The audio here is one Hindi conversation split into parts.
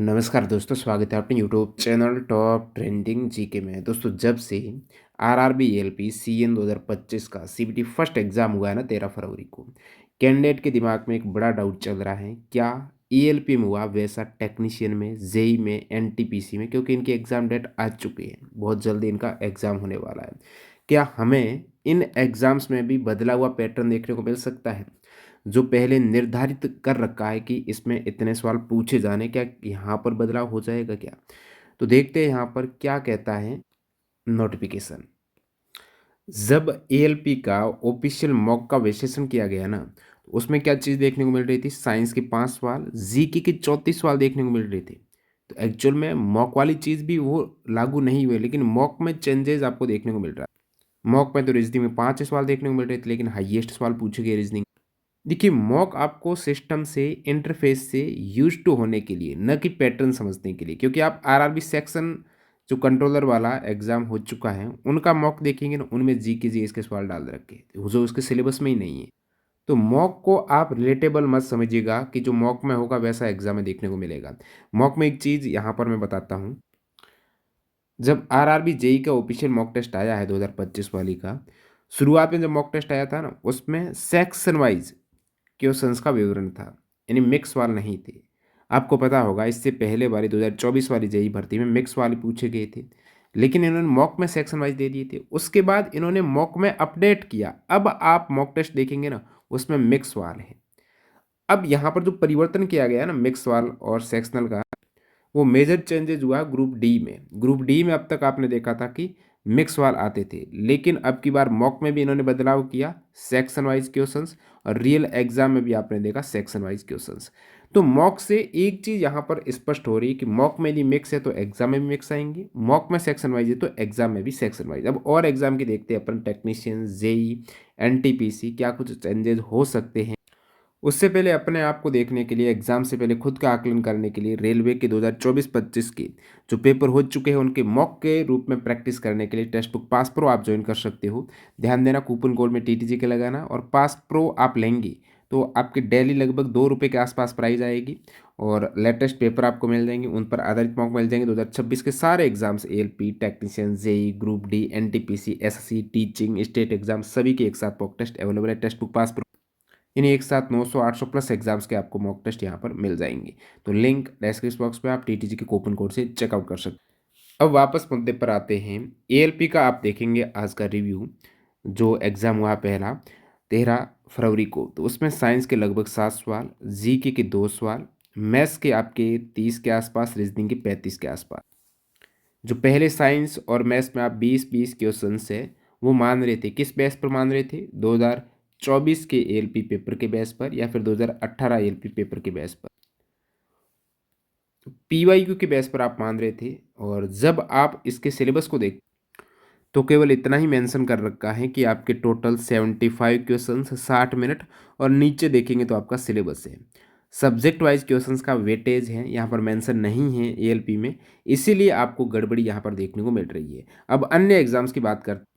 नमस्कार दोस्तों, स्वागत है अपने YouTube channel top trending GK में। दोस्तों, जब से आरआरबी एएलपी सीएन 2025 का सीबीटी फर्स्ट एग्जाम हुआ है ना 13 फरवरी को, कैंडिडेट के दिमाग में एक बड़ा डाउट चल रहा है। क्या एएलपी में हुआ वैसा टेक्नीशियन में, जेई में, एनटीपीसी में? क्योंकि इनकी एग्ज़ाम डेट आ चुकी है, बहुत जल्दी इनका एग्ज़ाम होने वाला है। क्या हमें इन एग्ज़ाम्स में भी बदला हुआ पैटर्न देखने को मिल सकता है? जो पहले निर्धारित कर रखा है कि इसमें इतने सवाल पूछे जाने, क्या यहाँ पर बदलाव हो जाएगा क्या? तो देखते हैं यहाँ पर क्या कहता है नोटिफिकेशन। जब एएलपी का ऑफिशियल मॉक का विश्लेषण किया गया ना, तो उसमें क्या चीज़ देखने को मिल रही थी? साइंस के 5 सवाल, जीके के 34 सवाल देखने को मिल रहे थे। तो एक्चुअल में मॉक वाली चीज़ भी वो लागू नहीं हुई, लेकिन मॉक में चेंजेस आपको देखने को मिल रहा है। मॉक में तो रीजनिंग में 5 सवाल देखने को मिल रहे थे, लेकिन हाईएस्ट सवाल पूछे गए रीजनिंग। देखिए, मॉक आपको सिस्टम से, इंटरफेस से यूज्ड टू होने के लिए, न कि पैटर्न समझने के लिए। क्योंकि आप आरआरबी सेक्शन जो कंट्रोलर वाला एग्जाम हो चुका है, उनका मॉक देखेंगे ना, उनमें जीके जीएस के सवाल डाल रखे हैं जो उसके सिलेबस में ही नहीं है। तो मॉक को आप रिलेटेबल मत समझिएगा कि जो मॉक में होगा वैसा एग्जाम में देखने को मिलेगा। मॉक में एक चीज़ यहाँ पर मैं बताता हूँ। जब आरआरबी जेई का ऑफिशियल मॉक टेस्ट आया है 2025 वाली का, शुरुआत में जब मॉक टेस्ट आया था ना, उसमें सेक्शन वाइज क्वेश्चंस का विवरण था, यानी मिक्स वाले नहीं थे। आपको पता होगा इससे पहले वाली 2024 वाली जेई भर्ती में मिक्स वाले पूछे गए थे, लेकिन इन्होंने मॉक में सेक्शन वाइज दे दिए थे। उसके बाद इन्होंने मॉक में अपडेट किया। अब आप मॉक टेस्ट देखेंगे ना, उसमें मिक्स वाल है। अब यहाँ पर जो परिवर्तन किया गया है ना मिक्स वाल और सेक्शनल का, वो मेजर चेंजेज हुआ ग्रुप डी में। ग्रुप डी में अब तक आपने देखा था कि मिक्स वाल आते थे, लेकिन अब की बार मॉक में भी इन्होंने बदलाव किया, सेक्शन वाइज क्वेश्चंस, और रियल एग्जाम में भी आपने देखा सेक्शन वाइज क्वेश्चंस। तो मॉक से एक चीज़ यहाँ पर स्पष्ट हो रही है कि मॉक में यदि मिक्स है तो एग्जाम में भी मिक्स आएंगे, मॉक में सेक्शन वाइज है तो एग्जाम में भी सेक्शन वाइज। अब और एग्जाम की देखते हैं अपन, टेक्नीशियन, जेई, एनटीपीसी, क्या कुछ चेंजेस हो सकते हैं। उससे पहले अपने आप को देखने के लिए, एग्जाम से पहले खुद का आकलन करने के लिए, रेलवे के 2024-25 के जो पेपर हो चुके हैं उनके मॉक के रूप में प्रैक्टिस करने के लिए टेक्स्ट बुक पास प्रो आप ज्वाइन कर सकते हो। ध्यान देना, कूपन कोड में टीटीजी के लगाना, और पास प्रो आप लेंगे तो आपके डेली लगभग 2 रुपये के आसपास प्राइस आएगी, और लेटेस्ट पेपर आपको मिल जाएंगे, उन पर आधारित मॉक मिल जाएंगे। 2026 के सारे exams, ALP, technician, JE, group D, NTPC, SSC, teaching, state exam, सभी के एक साथ मॉक टेस्ट अवेलेबल है टेक्स्ट बुक पास। इन्हें एक साथ 900-800 प्लस एग्जाम्स के आपको मॉक टेस्ट यहाँ पर मिल जाएंगे। तो लिंक डिस्क्रिप्शन बॉक्स में आप टीटीजी के कूपन कोड से चेकआउट कर सकते हैं। अब वापस मुद्दे पर आते हैं। एएलपी का आप देखेंगे आज का रिव्यू, जो एग्ज़ाम हुआ पहला 13 फरवरी को, तो उसमें साइंस के लगभग 7 सवाल, जीके के 2 सवाल, मैथ्स के आपके 30 के आसपास, रीजनिंग के 35 के आसपास। जो पहले साइंस और मैथ्स में आप 20-20 क्वेश्चन है, वो मान रहे थे, किस बेस पर मान रहे थे? 2024 के एएलपी पेपर के बेस पर, या फिर 2018 एएलपी पेपर के बेस पर, पीवाईक्यू के बेस पर आप मान रहे थे। और जब आप इसके सिलेबस को देख, तो केवल इतना ही मेंशन कर रखा है कि आपके टोटल 75 क्वेश्चन, 60 मिनट, और नीचे देखेंगे तो आपका सिलेबस है। सब्जेक्ट वाइज क्वेश्चंस का वेटेज है यहाँ पर मेंशन नहीं है एएलपी में, इसीलिए आपको गड़बड़ी यहाँ पर देखने को मिल रही है। अब अन्य एग्जाम्स की बात करते,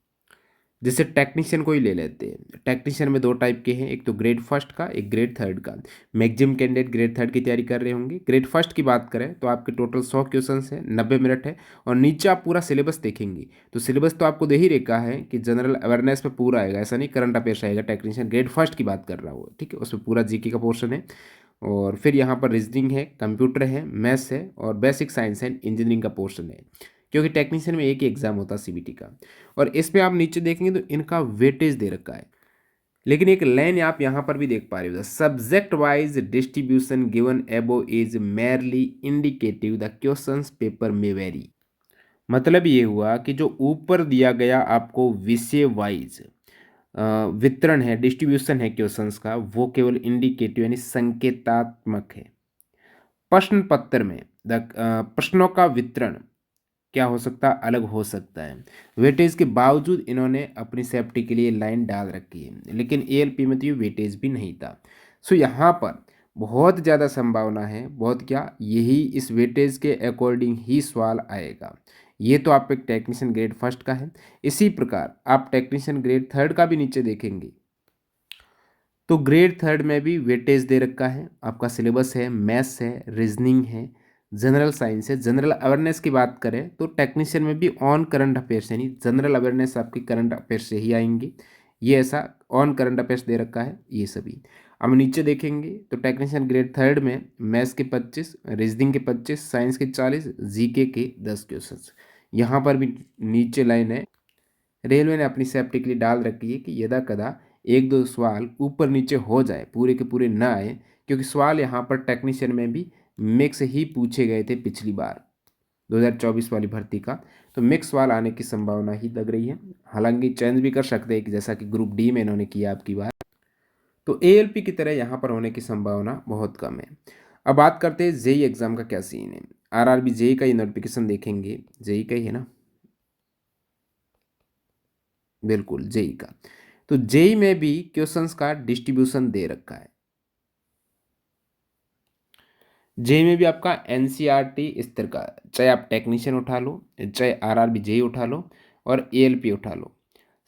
जैसे टेक्नीशियन को ही ले लेते हैं। टेक्नीशियन में 2 टाइप के हैं, एक तो ग्रेड फर्स्ट का, एक ग्रेड थर्ड का। मैक्सिमम कैंडिडेट ग्रेड थर्ड की तैयारी कर रहे होंगे। ग्रेड फर्स्ट की बात करें तो आपके टोटल 100 क्वेश्चन है, 90 मिनट है, और नीचे आप पूरा सिलेबस देखेंगे तो सिलेबस तो आपको दे ही रखा है कि जनरल अवेयरनेस पे पूरा आएगा, ऐसा नहीं करंट अफेयर्स आएगा। टेक्नीशियन ग्रेड फर्स्ट की बात कर रहा हूँ, ठीक है, उसमें पूरा जीके का पोर्शन है, और फिर यहाँ पर रीजनिंग है, कंप्यूटर है, मैथ्स है, और बेसिक साइंस है, इंजीनियरिंग का पोर्शन है। क्योंकि टेक्नीशियन में एक ही एग्जाम होता है सीबीटी का। और इसमें आप नीचे देखेंगे तो इनका वेटेज दे रखा है, लेकिन एक लाइन आप यहाँ पर भी देख पा रहे हो, सब्जेक्ट वाइज डिस्ट्रीब्यूशन गिवन एबो is merely indicative, the questions paper में वेरी। मतलब ये हुआ कि जो ऊपर दिया गया आपको विषय वाइज वितरण है, डिस्ट्रीब्यूशन है क्वेश्चंस का, वो केवल इंडिकेटिव यानी संकेतात्मक है। प्रश्न पत्र में प्रश्नों का वितरण क्या हो सकता है? अलग हो सकता है। वेटेज के बावजूद इन्होंने अपनी सेफ्टी के लिए लाइन डाल रखी है, लेकिन एएलपी में तो ये वेटेज भी नहीं था। सो यहाँ पर बहुत ज़्यादा संभावना है, बहुत क्या, यही इस वेटेज के अकॉर्डिंग ही सवाल आएगा। ये तो आप एक टेक्नीशियन ग्रेड फर्स्ट का है। इसी प्रकार आप टेक्नीशियन ग्रेड थर्ड का भी नीचे देखेंगे तो ग्रेड थर्ड में भी वेटेज दे रखा है। आपका सिलेबस है, मैथ्स है, रीजनिंग है, जनरल साइंस है। जनरल अवेयरनेस की बात करें तो टेक्नीशियन में भी ऑन करंट अफेयर्स यानी जनरल अवेयरनेस आपकी करंट अफेयर्स से ही आएंगी। ये ऐसा ऑन करंट अफेयर्स दे रखा है ये सभी। अब नीचे देखेंगे तो टेक्नीशियन ग्रेड थर्ड में मैथ्स के 25, रीजनिंग के 25, साइंस के 40, जीके के 10 क्वेश्चंस। यहाँ पर भी नीचे लाइन है, रेलवे ने अपनी सेफ्टी के लिए डाल रखी है कि यदा कदा एक दो सवाल ऊपर नीचे हो जाए, पूरे के पूरे ना आए, क्योंकि सवाल यहाँ पर टेक्नीशियन में भी मिक्स ही पूछे गए थे पिछली बार 2024 वाली भर्ती का। तो मिक्स सवाल आने की संभावना ही लग रही है। हालांकि चेंज भी कर सकते हैं कि जैसा कि ग्रुप डी में इन्होंने किया आपकी बार, तो एएलपी की तरह यहाँ पर होने की संभावना बहुत कम है। अब बात करते हैं जेई एग्जाम का क्या सीन है। आरआरबी जेई का ये नोटिफिकेशन देखेंगे, जेई का ही है ना, बिल्कुल जेई का। तो जेई में भी क्वेश्चंस का डिस्ट्रीब्यूशन दे रखा है। जेई में भी आपका एनसीईआरटी स्तर का, चाहे आप टेक्नीशियन उठा लो, चाहे आरआरबी जेई उठा लो और एएलपी उठा लो।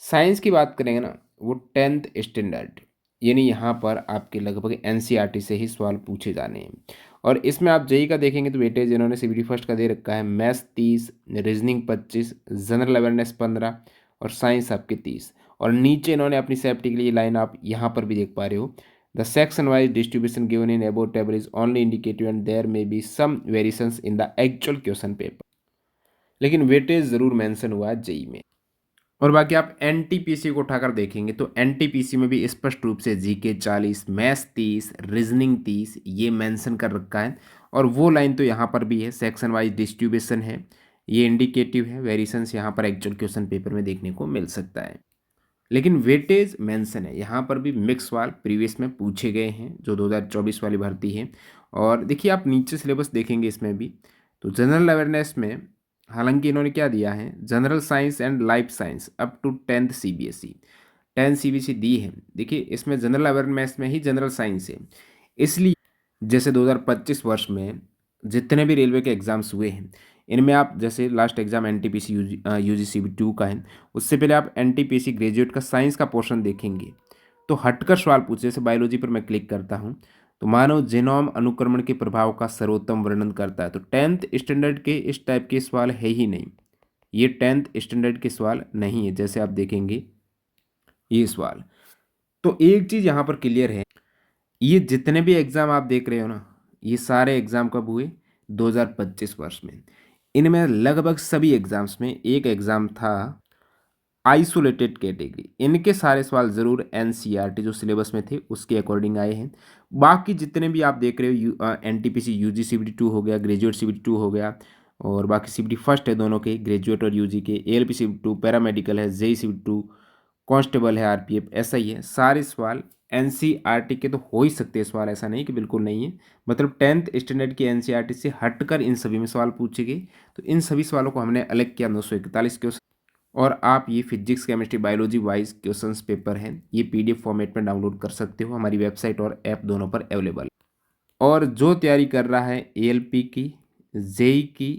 साइंस की बात करेंगे ना, वो 10th स्टैंडर्ड, यानी यहाँ पर आपके लगभग एनसीईआरटी से ही सवाल पूछे जाने हैं। और इसमें आप जेई का देखेंगे तो वेटेज इन्होंने सीबीटी फर्स्ट का दे रखा है, मैथ्स 30, रीजनिंग 25, जनरल अवेयरनेस 15 और साइंस आपके 30। और नीचे इन्होंने अपनी सेफ्टी के लिए लाइन आप यहाँ पर भी देख पा रहे हो, the section wise distribution given in above table is only indicative and there may be some variations in the actual question paper. लेकिन वेटेज जरूर मेंशन हुआ है जेई में। और बाकी आप एनटीपीसी को उठाकर देखेंगे तो एनटीपीसी में भी स्पष्ट रूप से जीके 40, मैथ्स 30, रीजनिंग 30 ये मेंशन कर रखा है। और वो लाइन तो यहाँ पर भी है, सेक्शन वाइज डिस्ट्रीब्यूशन है, ये इंडिकेटिव है, वेरिएशंस यहाँ पर एक्चुअल क्वेश्चन पेपर में देखने को मिल सकता है। लेकिन वेटेज मेंशन है, यहाँ पर भी मिक्स सवाल प्रीवियस में पूछे गए हैं जो 2024 वाली भर्ती है। और देखिए आप नीचे सिलेबस देखेंगे इसमें भी, तो जनरल अवेयरनेस में हालांकि इन्होंने क्या दिया है, general science and life science up to 10th CBSE, 10 CBSE दी है। देखिए इसमें जनरल अवेयरनेस में ही जनरल साइंस है, इसलिए जैसे 2025 वर्ष में जितने भी रेलवे के एग्ज़ाम्स हुए हैं, इनमें आप जैसे लास्ट एग्ज़ाम एनटीपीसी यूजीसीबी 2 का है, उससे पहले आप एनटीपीसी ग्रेजुएट का साइंस का पोर्शन देखेंगे तो हटकर सवाल पूछे। जैसे बायोलॉजी पर मैं क्लिक करता हूँ तो मानव जीनोम अनुक्रमण के प्रभाव का सर्वोत्तम वर्णन करता है, तो 10th स्टैंडर्ड के इस टाइप के सवाल है ही नहीं, ये 10th स्टैंडर्ड के सवाल नहीं है। जैसे आप देखेंगे ये सवाल, तो एक चीज़ यहाँ पर क्लियर है, ये जितने भी एग्ज़ाम आप देख रहे हो ना, ये सारे एग्ज़ाम कब हुए, 2025 वर्ष में। इनमें लगभग सभी एग्ज़ाम्स में एक एग्ज़ाम था आइसोलेटेड कैटेगरी, इनके सारे सवाल ज़रूर एनसीईआरटी जो सिलेबस में थे उसके अकॉर्डिंग आए हैं। बाकी जितने भी आप देख रहे हो एनटीपीसी यूजी सीबीटी 2 हो गया, ग्रेजुएट सीबीटी 2 हो गया, और बाकी सीबीटी फर्स्ट है दोनों के, ग्रेजुएट और यूजी के, एएलपी सीबीटी 2, पैरामेडिकल है, जेई सीबीटी 2, कांस्टेबल है, आरपीएफ, ऐसा ही है। सारे सवाल एनसीईआरटी के तो हो ही सकते हैं सवाल, ऐसा नहीं कि बिल्कुल नहीं है। मतलब 10th स्टैंडर्ड की एनसीईआरटी से हटकर इन सभी में सवाल पूछे गए। तो इन सभी सवालों को हमने अलग किया 941 क्वेश्चन। और आप ये physics chemistry biology wise questions paper हैं, ये पीडीएफ फॉर्मेट में डाउनलोड कर सकते हो, हमारी वेबसाइट और ऐप दोनों पर अवेलेबल है। और जो तैयारी कर रहा है एएलपी की, जेई की,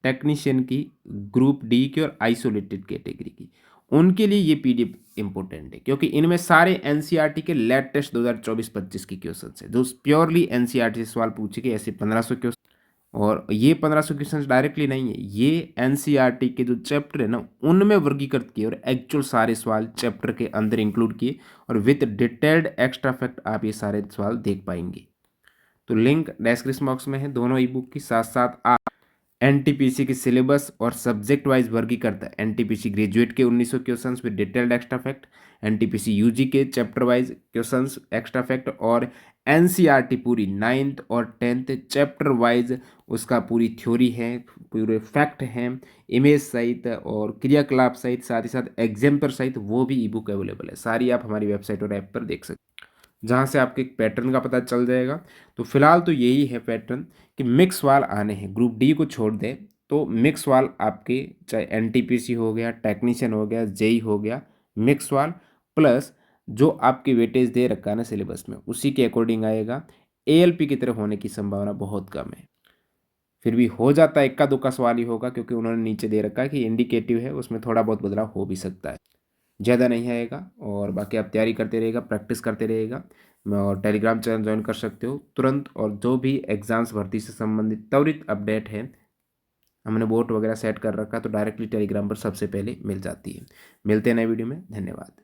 टेक्नीशियन की, ग्रुप डी की और आइसोलेटेड कैटेगरी की, उनके लिए ये पीडीएफ इंपॉर्टेंट है, क्योंकि इनमें सारे एनसीईआरटी के लेटेस्ट 2024-25 की क्वेश्चन है, जो प्योरली एनसीईआरटी से सवाल पूछे गए, ऐसे 1500 क्वेश्चन। और ये 1500 क्वेश्चन डायरेक्टली नहीं है, ये एनसीईआरटी के जो चैप्टर है ना उनमें वर्गीकृत किए और एक्चुअल सारे सवाल चैप्टर के अंदर इंक्लूड किए, और विथ डिटेल्ड एक्स्ट्रा फैक्ट आप ये सारे सवाल देख पाएंगे। तो लिंक डिस्क्रिप्शन बॉक्स में है दोनों ई बुक की, साथ साथ आप एनटीपीसी की सिलेबस और सब्जेक्ट वाइज वर्गीकृत है, एनटीपीसी ग्रेजुएट के 1900 questions with detailed extra fact, NTPC UG के chapter wise questions extra fact, और एनसीईआरटी पूरी 9th और 10th चैप्टर वाइज उसका पूरी थ्योरी है, पूरे फैक्ट हैं, इमेज सहित और क्रियाकलाप सहित, साथ ही साथ एग्जाम्पल सहित, वो भी ई बुक अवेलेबल है। सारी आप हमारी वेबसाइट और ऐप पर देख सकते हैं, जहाँ से आपके एक पैटर्न का पता चल जाएगा। तो फिलहाल तो यही है पैटर्न कि मिक्स सवाल आने हैं, ग्रुप डी को छोड़ दें तो मिक्स सवाल आपके, चाहे एनटीपीसी हो गया, टेक्नीशियन हो गया, जेई हो गया, मिक्स सवाल प्लस जो आपकी वेटेज दे रखा है ना सिलेबस में उसी के अकॉर्डिंग आएगा। एएलपी की तरफ होने की संभावना बहुत कम है, फिर भी हो जाता है इक्का दुक्का सवाल ही होगा, क्योंकि उन्होंने नीचे दे रखा है कि इंडिकेटिव है, उसमें थोड़ा बहुत बदलाव हो भी सकता है, ज़्यादा नहीं आएगा। और बाकी आप तैयारी करते रहेगा, प्रैक्टिस करते रहेगा, और टेलीग्राम चैनल ज्वाइन कर सकते हो तुरंत। और जो भी एग्ज़ाम्स भर्ती से संबंधित त्वरित अपडेट है, हमने बोट वगैरह सेट कर रखा है, तो डायरेक्टली टेलीग्राम पर सबसे पहले मिल जाती है। मिलते हैं नए वीडियो में, धन्यवाद।